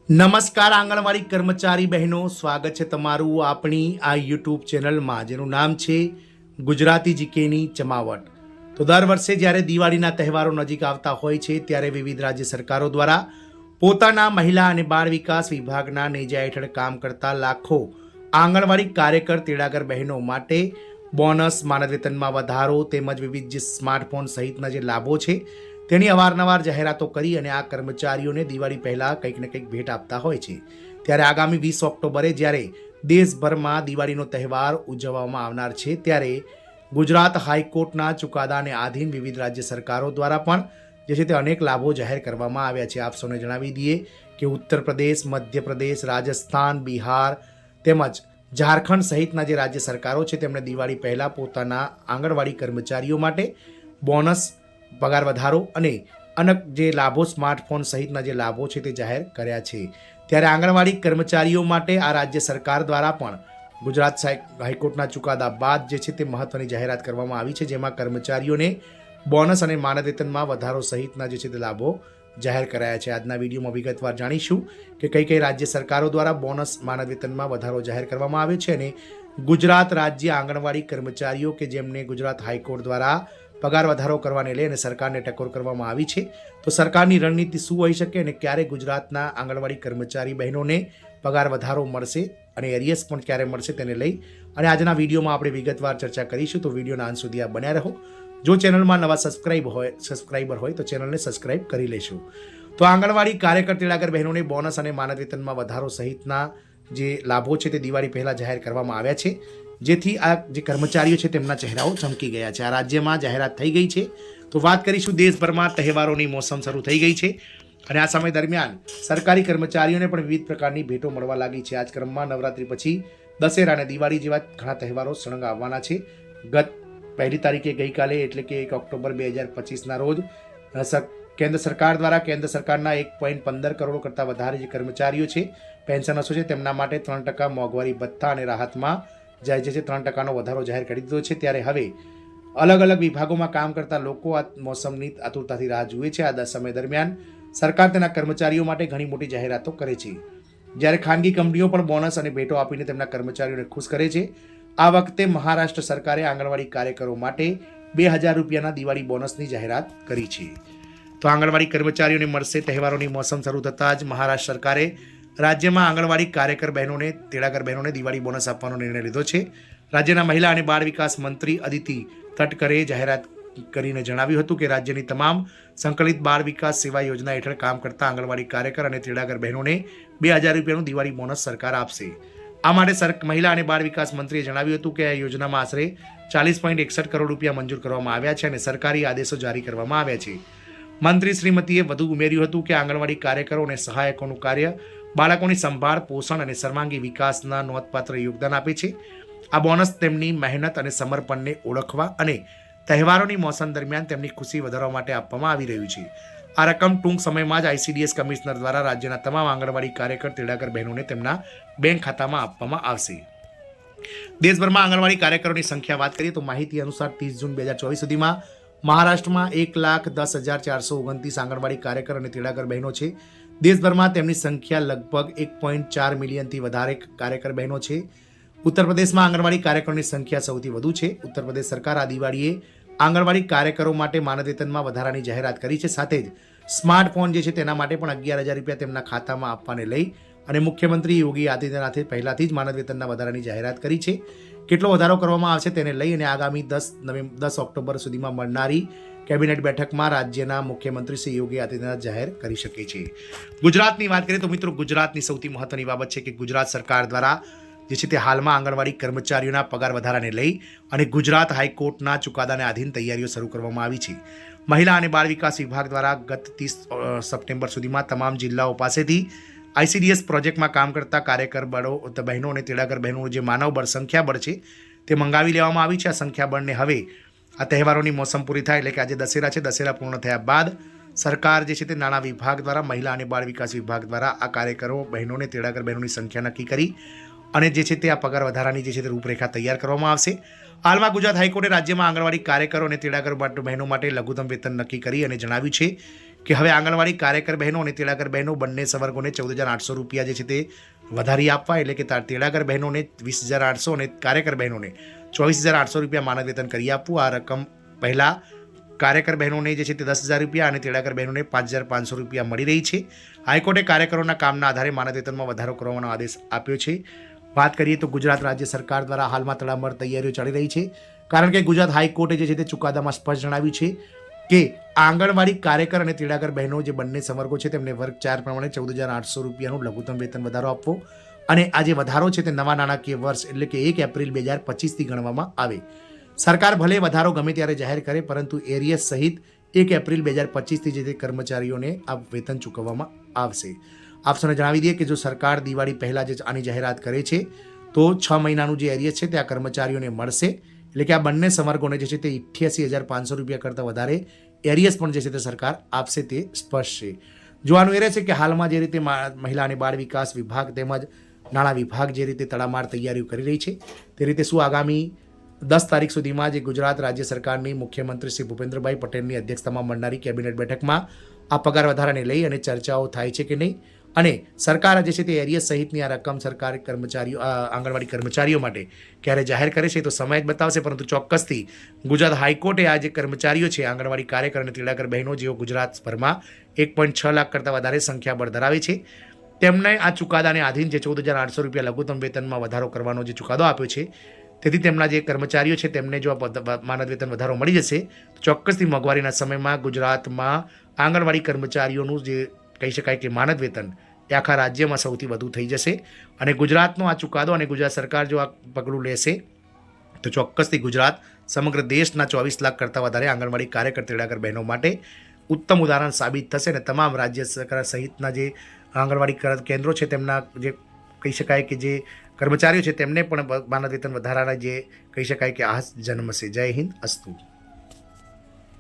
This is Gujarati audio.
નમસ્કાર આંગણવાડી કર્મચારી બહેનો, સ્વાગત છે તમારું આપણી આ યુટ્યુબ ચેનલમાં જેનું નામ છે ગુજરાતી જીકેની ચમાવટ. તો દર વર્ષે જ્યારે દિવાળીના તહેવારો નજીક આવતા હોય છે ત્યારે વિવિધ રાજ્ય સરકારો દ્વારા પોતાના મહિલા અને બાળ વિકાસ વિભાગના નેજા હેઠળ કામ કરતા લાખો આંગણવાડી કાર્યકર તેડાગર બહેનો માટે બોનસ, માનદ વેતનમાં વધારો તેમજ વિવિધ જે સ્માર્ટફોન સહિતના જે લાભો છે તેની અવારનવાર જાહેરાતો કરી અને આ કર્મચારીઓને દિવાળી પહેલાં કંઈક ને કંઈક ભેટ આપતા હોય છે. ત્યારે આગામી 20 ઓક્ટોબરે જ્યારે દેશભરમાં દિવાળીનો તહેવાર ઉજવવામાં આવનાર છે ત્યારે ગુજરાત હાઈકોર્ટના ચુકાદાને આધીન વિવિધ રાજ્ય સરકારો દ્વારા પણ જે છે તે અનેક લાભો જાહેર કરવામાં આવ્યા છે. આપ સૌને જણાવી દઈએ કે ઉત્તર પ્રદેશ, મધ્યપ્રદેશ, રાજસ્થાન, બિહાર તેમજ ઝારખંડ સહિતના જે રાજ્ય સરકારો છે તેમણે દિવાળી પહેલાં પોતાના આંગણવાડી કર્મચારીઓ માટે બોનસ, પગાર વધારો અને અનેક જે લાભો, સ્માર્ટફોન સહિતના જે લાભો છે તે જાહેર કર્યા છે. ત્યારે આંગણવાડી કર્મચારીઓ માટે આ રાજ્ય સરકાર દ્વારા પણ ગુજરાત હાઈકોર્ટના ચુકાદા બાદ જે છે તે મહત્વની જાહેરાત કરવામાં આવી છે, જેમાં કર્મચારીઓને બોનસ અને માનદ વેતનમાં વધારો સહિતના જે છે તે લાભો જાહેર કરાયા છે. આજના વિડીયોમાં વિગતવાર જાણીશું કે કઈ કઈ રાજ્ય સરકારો દ્વારા બોનસ, માનદ વેતનમાં વધારો જાહેર કરવામાં આવ્યો છે અને ગુજરાત રાજ્ય આંગણવાડી કર્મચારીઓ કે જેમને ગુજરાત હાઈકોર્ટ દ્વારા પગાર વધારો કરવાને લઈ અને સરકારને ટકોર કરવામાં આવી છે, તો સરકારની રણનીતિ શું હોઈ શકે અને ક્યારે ગુજરાતના આંગણવાડી કર્મચારી બહેનોને પગાર વધારો મળશે અને એરિયસ પણ ક્યારે મળશે તેને લઈ અને આજના વિડીયોમાં આપણે વિગતવાર ચર્ચા કરીશું. તો વિડીયોના અંત સુધી આપ બન્યા રહો. જો ચેનલમાં નવા સબસ્ક્રાઈબર હોય તો ચેનલને સબસ્ક્રાઈબ કરી લેશું. તો આંગણવાડી કાર્યકર તેડાગર બહેનોને બોનસ અને માનદ વેતનમાં વધારો સહિતના જે લાભો છે તે દિવાળી પહેલાં જાહેર કરવામાં આવ્યા છે, જેથી આ જે કર્મચારીઓ છે તેમના ચહેરાઓ ચમકી ગયા છે. આ રાજ્યમાં જાહેરાત થઈ ગઈ છે. તો વાત કરીશું, દેશભરમાં તહેવારોની મોસમ શરૂ થઈ ગઈ છે અને આ સમય દરમિયાન સરકારી કર્મચારીઓને પણ વિવિધ પ્રકારની ભેટો મળવા લાગી છે. આ જ ક્રમમાં નવરાત્રી પછી દશેરા અને દિવાળી જેવા ઘણા તહેવારો સળંગ આવવાના છે. ગત 1 તારીખે ગઈકાલે એટલે કે 1 ઓક્ટોબર 2025ના રોજ કેન્દ્ર સરકાર દ્વારા કેન્દ્ર સરકારના 1.15 કરોડ કરતાં વધારે જે કર્મચારીઓ છે, પેન્શનર્સો છે, તેમના માટે 3% મોંઘવારી ભથ્થા અને રાહતમાં જાય છે 3%નો વધારો જાહેર કરી દીધો છે. ત્યારે હવે અલગ અલગ વિભાગોમાં કામ કરતા લોકો આ મોસમની આતુરતાથી રાહ જુએ છે. આ સમય દરમિયાન સરકાર તેના કર્મચારીઓ માટે ઘણી મોટી જાહેરાતો કરે છે, જ્યારે ખાનગી કંપનીઓ પણ બોનસ અને ભેટો આપીને તેમના કર્મચારીઓને ખુશ કરે છે. આ વખતે મહારાષ્ટ્ર સરકારે આંગણવાડી કાર્યકરો માટે 2000 રૂપિયાના દિવાળી બોનસની જાહેરાત કરી છે. તો આંગણવાડી કર્મચારીઓને મળશે. તહેવારોની મોસમ શરૂ થતાં જ મહારાષ્ટ્ર સરકારે રાજ્યમાં આંગણવાડી કાર્યકર બહેનોને, તેડાગર બહેનોને દિવાળી બોનસ આપવાનો નિર્ણય લીધો છે. રાજ્યના મહિલા અને બાળ વિકાસ મંત્રી અદિતિ તટકરે જાહેરાત કરીને જણાવ્યું હતું કે રાજ્યની તમામ સંકલિત બાળ વિકાસ સેવા યોજના હેઠળ કામ કરતા આંગણવાડી કાર્યકર અને તેડાગર બહેનોને 2000 રૂપિયાનું દિવાળી બોનસ સરકાર આપશે. આ માટે મહિલા અને બાળ વિકાસ મંત્રીએ જણાવ્યું હતું કે આ યોજનામાં આશરે 40.61 કરોડ રૂપિયા મંજૂર કરવામાં આવ્યા છે અને સરકારી આદેશો જારી કરવામાં આવ્યા છે. મંત્રી શ્રીમતીએ વધુ ઉમેર્યું હતું કે આંગણવાડી કાર્યકરો અને સહાયકોનું કાર્ય બાળકોની સંભાળ, પોષણ અને સર્વાંગી વિકાસના નોંધપાત્ર યોગદાન આપે છે. આ બોનસ તેમની મહેનત અને સમર્પણને ઓળખવા અને તહેવારોની મોસમ દરમિયાન તેમની ખુશી વધારવા માટે આપવામાં આવી રહ્યું છે. આ રકમ ટૂંક સમયમાં જ ICDS કમિશનર દ્વારા રાજ્યના તમામ આંગણવાડી કાર્યકર તેડાગર બહેનોને તેમના બેંક ખાતામાં આપવામાં આવશે. દેશભરમાં આંગણવાડી કાર્યકરોની સંખ્યા વાત કરીએ તો માહિતી અનુસાર 30 જૂન 2024 સુધીમાં મહારાષ્ટ્રમાં 1,10,429 આંગણવાડી કાર્યકર અને તેડાગર બહેનો છે. દેશભરમાં તેમની સંખ્યા લગભગ 1.4 મિલિયનથી વધારે કાર્યકર બહેનો છે. ઉત્તર પ્રદેશમાં આંગણવાડી કાર્યકરોની સંખ્યા સૌથી વધુ છે. ઉત્તર પ્રદેશ સરકાર આ દિવાળીએ આંગણવાડી કાર્યકરો માટે માનદ વેતનમાં વધારાની જાહેરાત કરી છે. સાથે જ સ્માર્ટફોન જે છે તેના માટે પણ 11,000 રૂપિયા તેમના ખાતામાં આપવાને લઈ અને મુખ્યમંત્રી યોગી આદિત્યનાથે પહેલાથી જ માનદ વેતનના વધારાની જાહેરાત કરી છે. કેટલો વધારો કરવામાં આવશે તેને લઈ અને આગામી 10 ઓક્ટોબર સુધીમાં મળનારી કેબિનેટ બેઠકમાં રાજ્યના મુખ્યમંત્રી શ્રી યોગી આદિત્યનાથ જાહેર કરી શકે છે. ગુજરાતની વાત કરીએ તો મિત્રો, ગુજરાતની સૌથી મહત્વની બાબત છે કે ગુજરાત સરકાર દ્વારા જે છે તે હાલમાં આંગણવાડી કર્મચારીઓના પગાર વધારાને લઈ અને ગુજરાત હાઈકોર્ટના ચુકાદાને આધીન તૈયારીઓ શરૂ કરવામાં આવી છે. મહિલા અને બાળ વિકાસ વિભાગ દ્વારા ગત 30 સપ્ટેમ્બર સુધીમાં તમામ જિલ્લાઓ પાસેથી ICDS પ્રોજેક્ટમાં કામ કરતા કાર્યકર બહેનો અને તેડાગર બહેનોનું જે માનવબળ, સંખ્યાબળ છે તે મંગાવી લેવામાં આવી છે. આ સંખ્યાબળને હવે આ તહેવારોની મોસમ પૂરી થાય એટલે કે આજે દશેરા છે, દશેરા પૂર્ણ થયા બાદ સરકાર જે છે તે નાણાં વિભાગ દ્વારા, મહિલા અને બાળ વિકાસ વિભાગ દ્વારા આ કાર્યકરો બહેનોને, તેડાગર બહેનોની સંખ્યા નક્કી કરી અને જે છે તે આ પગાર વધારાની જે છે તે રૂપરેખા તૈયાર કરવામાં આવશે. હાલમાં ગુજરાત હાઈકોર્ટે રાજ્યમાં આંગણવાડી કાર્યકરો અને તેડાગર બહેનો માટે લઘુત્તમ વેતન નક્કી કરી અને જણાવ્યું છે કે હવે આંગણવાડી કાર્યકર બહેનો અને તેડાગર બહેનો બંને સંવર્ગોને 14,800 રૂપિયા જે છે તે વધારી આપવા, એટલે કે તેડાગર બહેનોને 20,800 અને કાર્યકર બહેનોને 24,800 રૂપિયા માનદ વેતન કરી આપવું. આ રકમ પહેલાં કાર્યકર બહેનોને જે છે તે 10,000 રૂપિયા અને તેડાગર બહેનોને 5,500 રૂપિયા મળી રહી છે. હાઈકોર્ટે કાર્યકરોના કામના આધારે માનદ વેતનમાં વધારો કરવાનો આદેશ આપ્યો છે. વાત કરીએ તો ગુજરાત રાજ્ય સરકાર દ્વારા હાલમાં તડામાર તૈયારીઓ ચાલી રહી છે, કારણ કે ગુજરાત હાઈકોર્ટે જે છે તે ચુકાદામાં સ્પષ્ટ જણાવ્યું છે કે આંગણવાડી કાર્યકર અને તેડાગર બહેનો જે બંને સંવર્ગો છે તેમને વર્ગ 4 પ્રમાણે 14,800 રૂપિયાનું લઘુત્તમ વેતન વધારો આપવો અને આ જે વધારો છે તે નવા નાણાકીય વર્ષ એટલે કે 1 એપ્રિલ 2025થી ગણવામાં આવે. સરકાર ભલે વધારો ગમે ત્યારે જાહેર કરે, પરંતુ એરિયસ સહિત 1 એપ્રિલ 2025થી જે તે કર્મચારીઓને આ વેતન ચૂકવવામાં આવશે. આપ સૌને જણાવી દઈએ કે જો સરકાર દિવાળી પહેલાં જે આની જાહેરાત કરે છે તો 6 મહિનાનું જે એરિયસ છે તે આ કર્મચારીઓને મળશે. એટલે કે આ બંને સંવર્ગોને જે છે તે 88,500 રૂપિયા કરતાં વધારે એરિયસ પણ જે છે તે સરકાર આપશે તે સ્પષ્ટ છે. જોવાનું એ રહેશે કે હાલમાં જે રીતે મહિલા અને બાળ વિકાસ વિભાગ તેમજ નાણાં વિભાગ જે રીતે તડામાર તૈયારીઓ કરી રહી છે તે રીતે શું આગામી 10 તારીખ સુધીમાં જે ગુજરાત રાજ્ય સરકારની મુખ્યમંત્રી શ્રી ભૂપેન્દ્રભાઈ પટેલની અધ્યક્ષતામાં મળનારી કેબિનેટ બેઠકમાં આ પગાર વધારાને લઈ અને ચર્ચાઓ થાય છે કે નહીં, અને સરકાર જે છે તે એરિયસ સહિતની આ રકમ સરકારી કર્મચારીઓ આંગણવાડી કર્મચારીઓ માટે ક્યારે જાહેર કરે છે તો સમય જ બતાવશે. પરંતુ ચોક્કસથી ગુજરાત હાઈકોર્ટે આ જે કર્મચારીઓ છે આંગણવાડી કાર્યકર અને તેડાગર બહેનો જેઓ ગુજરાતભરમાં 1.6 લાખ કરતાં વધારે સંખ્યાબળ ધરાવે છે તેમને આ ચુકાદાને આધીન જે 14,800 રૂપિયા લઘુત્તમ વેતનમાં વધારો કરવાનો જે ચુકાદો આપ્યો છે તેથી તેમના જે કર્મચારીઓ છે તેમને જો માનદ વેતન વધારો મળી જશે તો ચોક્કસથી મોંઘવારીના સમયમાં ગુજરાતમાં આંગણવાડી કર્મચારીઓનું જે કહી શકાય કે માનદ વેતન એ આખા રાજ્યમાં સૌથી વધુ થઈ જશે. અને ગુજરાતનો આ ચુકાદો અને ગુજરાત સરકાર જો આ પગલું લેશે તો ચોક્કસથી ગુજરાત સમગ્ર દેશના 24 લાખ કરતાં વધારે આંગણવાડી કાર્યકર તેડાગર બહેનો માટે ઉત્તમ ઉદાહરણ સાબિત થશે. અને તમામ રાજ્ય સરકાર સહિતના જે આંગણવાડી કેન્દ્રો છે તેમના જે કહી શકાય કે જે કર્મચારીઓ છે તેમને પણ માનદ વેતન વધારાના જે કહી શકાય કે આસ જન્મશે. જય હિન્દ, અસ્તુ.